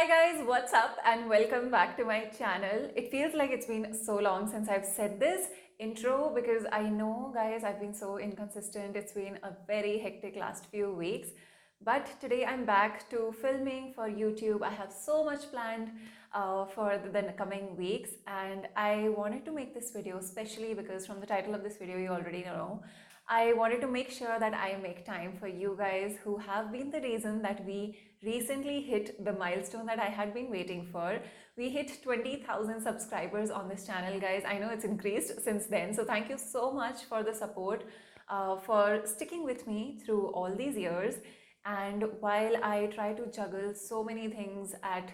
Hi guys, what's up and welcome back to my channel. It feels like it's been so long since I've said this intro because I know guys I've been so inconsistent. It's been a very hectic last few weeks. But today I'm back to filming for YouTube. I have so much planned for the coming weeks and I wanted to make this video especially because from the title of this video you already know. I wanted to make sure that I make time for you guys who have been the reason that we recently hit the milestone that I had been waiting for. We hit 20,000 subscribers on this channel, guys. I know it's increased since then. So thank you so much for the support, for sticking with me through all these years. And while I try to juggle so many things at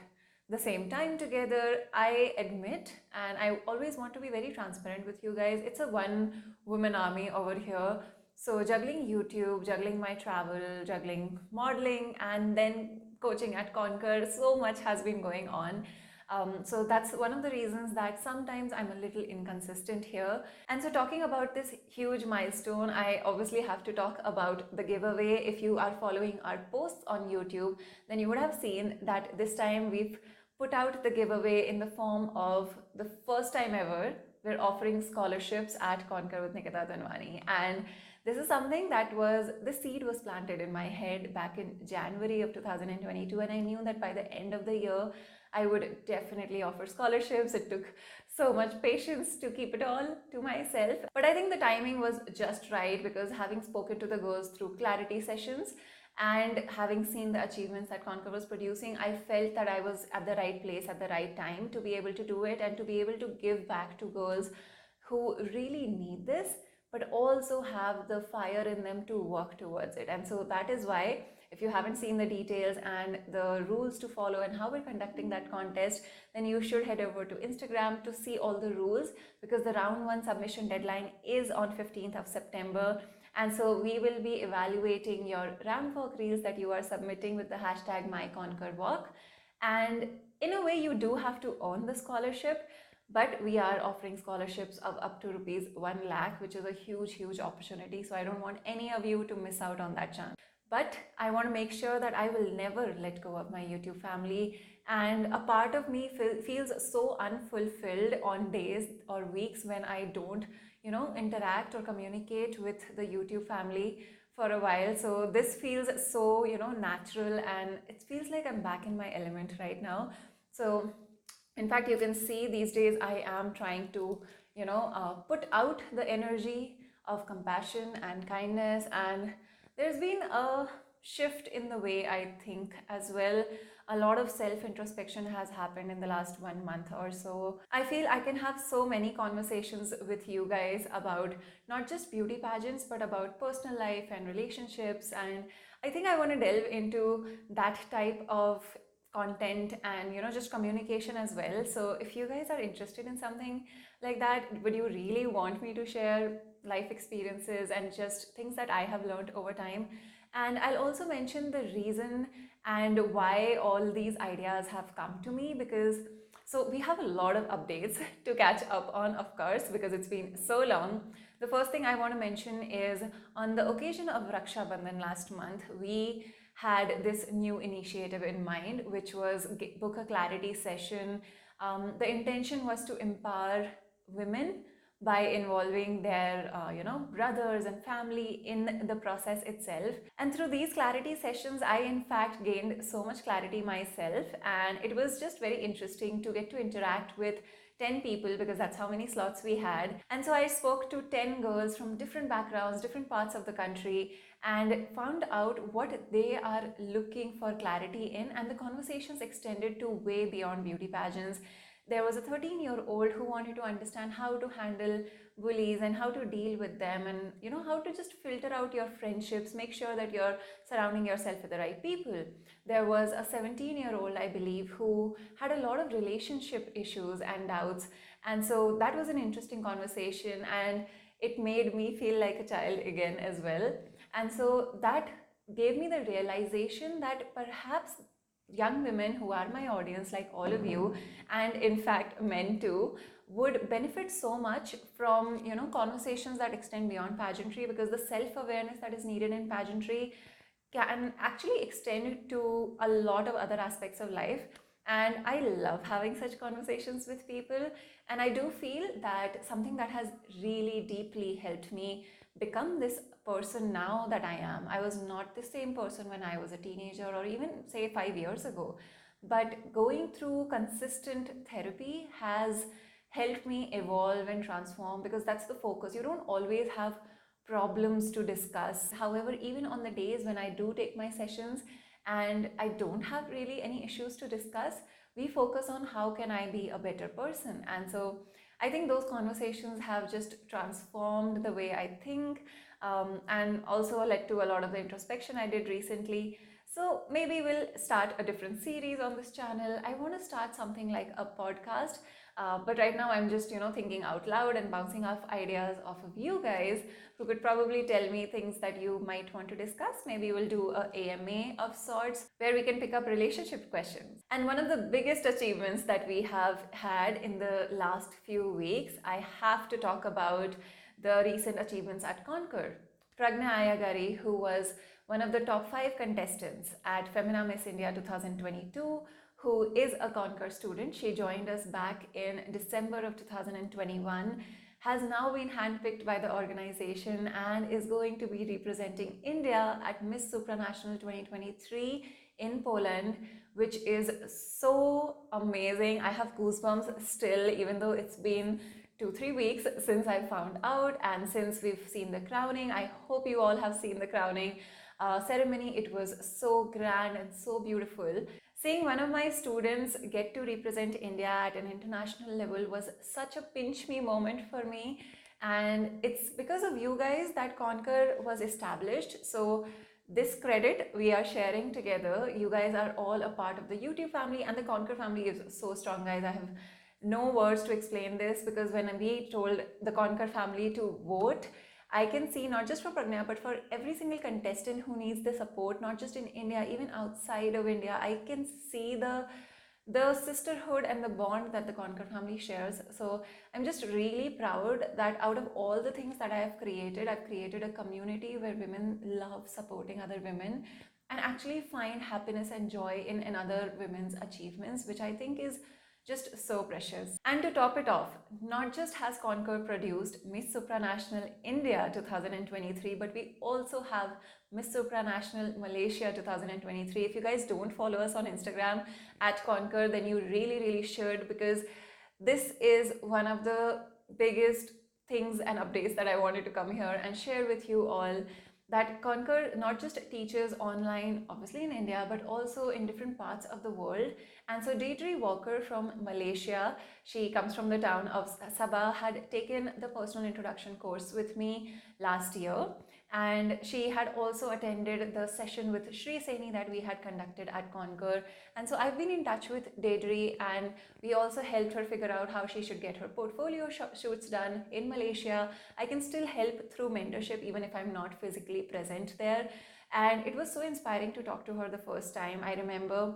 the same time together, I admit, and I always want to be very transparent with you guys, it's a one woman army over here. So juggling YouTube, juggling my travel, juggling modeling, and then coaching at Conquer, so much has been going on. So that's one of the reasons that sometimes I'm a little inconsistent here. And so talking about this huge milestone, I obviously have to talk about the giveaway. If you are following our posts on YouTube, then you would have seen that this time we've put out the giveaway in the form of the first time ever we're offering scholarships at Conquer with Nikita Tanwani. And this is something that the seed was planted in my head back in January of 2022, and I knew that by the end of the year I would definitely offer scholarships. It took so much patience to keep it all to myself, but I think the timing was just right because having spoken to the girls through clarity sessions and having seen the achievements that Conquer was producing, I felt that I was at the right place at the right time to be able to do it and to be able to give back to girls who really need this, but also have the fire in them to work towards it. And so that is why, if you haven't seen the details and the rules to follow and how we're conducting that contest, then you should head over to Instagram to see all the rules, because the round 1 submission deadline is on 15th of September. And so we will be evaluating your ramp walk reels that you are submitting with the hashtag MyConquerWalk. And in a way, you do have to earn the scholarship, but we are offering scholarships of up to rupees 1 lakh, which is a huge opportunity. So I don't want any of you to miss out on that chance. But I want to make sure that I will never let go of my YouTube family. And a part of me feels so unfulfilled on days or weeks when I don't interact or communicate with the YouTube family for a while. So this feels so natural, and it feels like I'm back in my element right now. So in fact, you can see these days I am trying to put out the energy of compassion and kindness, and there's been a shift in the way I think as well. A lot of self-introspection has happened in the last 1 month or so. I feel I can have so many conversations with you guys about not just beauty pageants, but about personal life and relationships. And I think I want to delve into that type of content and just communication as well. So if you guys are interested in something like that, would you really want me to share life experiences and just things that I have learned over time? And I'll also mention the reason and why all these ideas have come to me, because so we have a lot of updates to catch up on, of course, because it's been so long. The first thing I want to mention is, on the occasion of Raksha Bandhan last month, we had this new initiative in mind, which was book a clarity session. The intention was to empower women by involving their brothers and family in the process itself. And through these clarity sessions, I in fact gained so much clarity myself, and it was just very interesting to get to interact with 10 people, because that's how many slots we had. And so I spoke to 10 girls from different backgrounds, different parts of the country, and found out what they are looking for clarity in, and the conversations extended to way beyond beauty pageants. There was a 13-year-old who wanted to understand how to handle bullies and how to deal with them, and how to just filter out your friendships, make sure that you're surrounding yourself with the right people. There was a 17-year-old, I believe, who had a lot of relationship issues and doubts, and so that was an interesting conversation, and it made me feel like a child again as well. And so that gave me the realization that perhaps young women who are my audience, like all of you, and in fact men too, would benefit so much from conversations that extend beyond pageantry, because the self-awareness that is needed in pageantry can actually extend to a lot of other aspects of life. And I love having such conversations with people. And I do feel that something that has really deeply helped me become this person now that I am. I was not the same person when I was a teenager or even say 5 years ago. But going through consistent therapy has helped me evolve and transform, because that's the focus. You don't always have problems to discuss. However, even on the days when I do take my sessions and I don't have really any issues to discuss, we focus on how can I be a better person. And so I think those conversations have just transformed the way I think, and also led to a lot of the introspection I did recently. So maybe we'll start a different series on this channel. I want to start something like a podcast, but right now I'm just, thinking out loud and bouncing off ideas off of you guys who could probably tell me things that you might want to discuss. Maybe we'll do a AMA of sorts where we can pick up relationship questions. And one of the biggest achievements that we have had in the last few weeks, I have to talk about the recent achievements at Conquer. Pragna Ayagari, who was one of the top 5 contestants at Femina Miss India 2022, who is a Conquer student. She joined us back in December of 2021, has now been handpicked by the organization and is going to be representing India at Miss Supranational 2023 in Poland, which is so amazing. I have goosebumps still, even though it's been 2-3 weeks since I found out and since we've seen the crowning. I hope you all have seen the crowning ceremony. It was so grand and so beautiful. Seeing one of my students get to represent India at an international level was such a pinch me moment for me. And it's because of you guys that Conquer was established. So this credit we are sharing together. You guys are all a part of the YouTube family, and the Conquer family is so strong, guys. I have no words to explain this, because when we told the Conquer family to vote, I can see not just for Pragna but for every single contestant who needs the support, not just in India, even outside of India. I can see the sisterhood and the bond that the Conquer family shares. So I'm just really proud that out of all the things that I've created a community where women love supporting other women and actually find happiness and joy in another women's achievements, which I think is just so precious. And to top it off, not just has Conquer produced Miss Supranational India 2023, but we also have Miss Supranational Malaysia 2023. If you guys don't follow us on Instagram at Conquer, then you really should, because this is one of the biggest things and updates that I wanted to come here and share with you all. That Conquer not just teaches online, obviously in India, but also in different parts of the world. And so Deirdre Walker from Malaysia, she comes from the town of Sabah, had taken the personal introduction course with me last year. And she had also attended the session with Shri Saini that we had conducted at Conquer. And so I've been in touch with Deirdre, and we also helped her figure out how she should get her portfolio shoots done in Malaysia. I can still help through mentorship even if I'm not physically present there. And it was so inspiring to talk to her the first time. I remember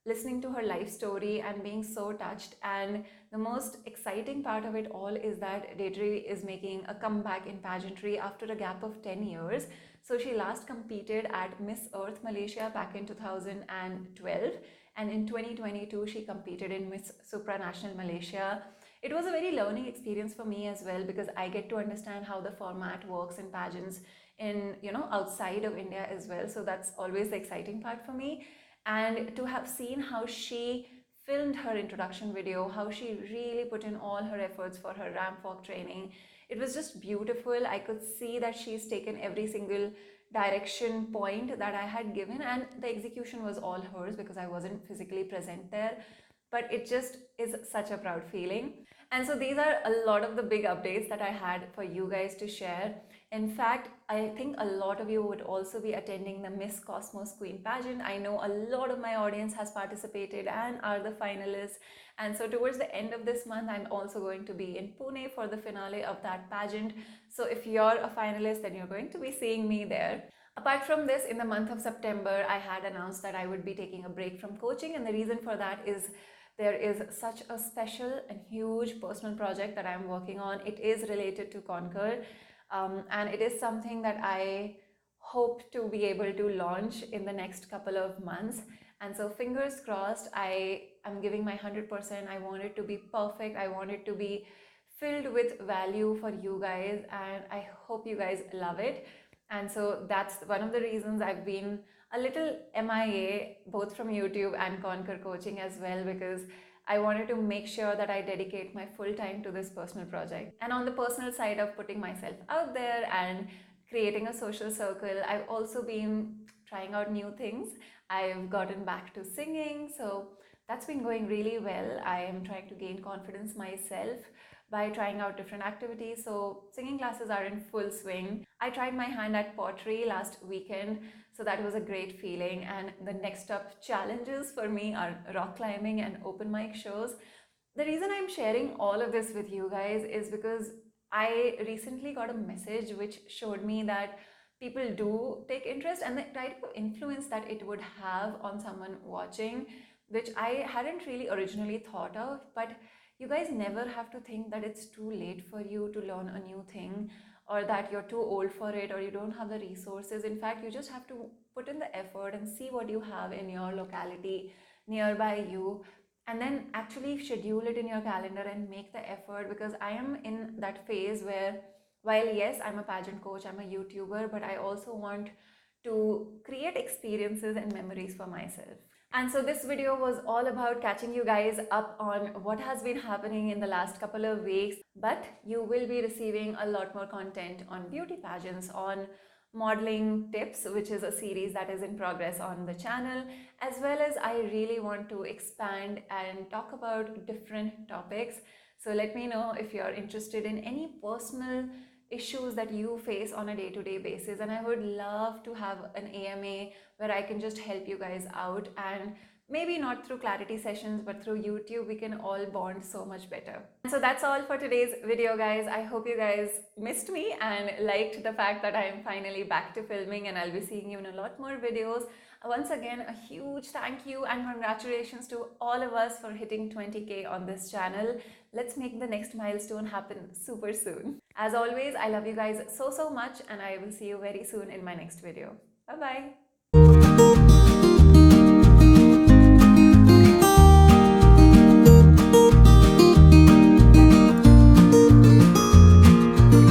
listening to her life story and being so touched. And the most exciting part of it all is that Deirdre is making a comeback in pageantry after a gap of 10 years. So she last competed at Miss Earth Malaysia back in 2012, and in 2022 she competed in Miss Supranational Malaysia. It was a very learning experience for me as well, because I get to understand how the format works in pageants in, outside of India as well. So that's always the exciting part for me. And to have seen how she filmed her introduction video, how she really put in all her efforts for her ramp walk training, it was just beautiful. I could see that she's taken every single direction point that I had given, and the execution was all hers because I wasn't physically present there. But it just is such a proud feeling. And so these are a lot of the big updates that I had for you guys to share. In fact, I think a lot of you would also be attending the Miss Cosmos Queen pageant. I know a lot of my audience has participated and are the finalists. And so towards the end of this month, I'm also going to be in Pune for the finale of that pageant. So if you're a finalist, then you're going to be seeing me there. Apart from this, in the month of September, I had announced that I would be taking a break from coaching. And the reason for that is there is such a special and huge personal project that I'm working on. It is related to Conquer. And it is something that I hope to be able to launch in the next couple of months. And so fingers crossed, I am giving my 100%. I want it to be perfect. I want it to be filled with value for you guys, and I hope you guys love it. And so that's one of the reasons I've been a little MIA both from YouTube and Conquer Coaching as well, because I wanted to make sure that I dedicate my full time to this personal project. And on the personal side of putting myself out there and creating a social circle, I've also been trying out new things. I've gotten back to singing, so that's been going really well. I am trying to gain confidence myself by trying out different activities. So singing classes are in full swing. I tried my hand at pottery last weekend, so that was a great feeling. And the next up challenges for me are rock climbing and open mic shows. The reason I'm sharing all of this with you guys is because I recently got a message which showed me that people do take interest and the type of influence that it would have on someone watching, which I hadn't really originally thought of. But you guys never have to think that it's too late for you to learn a new thing, or that you're too old for it, or you don't have the resources. In fact, you just have to put in the effort and see what you have in your locality nearby you, and then actually schedule it in your calendar and make the effort. Because I am in that phase where, while yes, I'm a pageant coach, I'm a YouTuber, but I also want to create experiences and memories for myself. And so this video was all about catching you guys up on what has been happening in the last couple of weeks. But you will be receiving a lot more content on beauty pageants, on modeling tips, which is a series that is in progress on the channel, as well as I really want to expand and talk about different topics. So let me know if you're interested in any personal issues that you face on a day-to-day basis, and I would love to have an AMA where I can just help you guys out, and maybe not through clarity sessions, but through YouTube we can all bond so much better. So that's all for today's video, guys. I hope you guys missed me and liked the fact that I am finally back to filming, and I'll be seeing you in a lot more videos. Once again, a huge thank you and congratulations to all of us for hitting 20K on this channel. Let's make the next milestone happen super soon. As always, I love you guys so much, and I will see you very soon in my next video. Bye bye.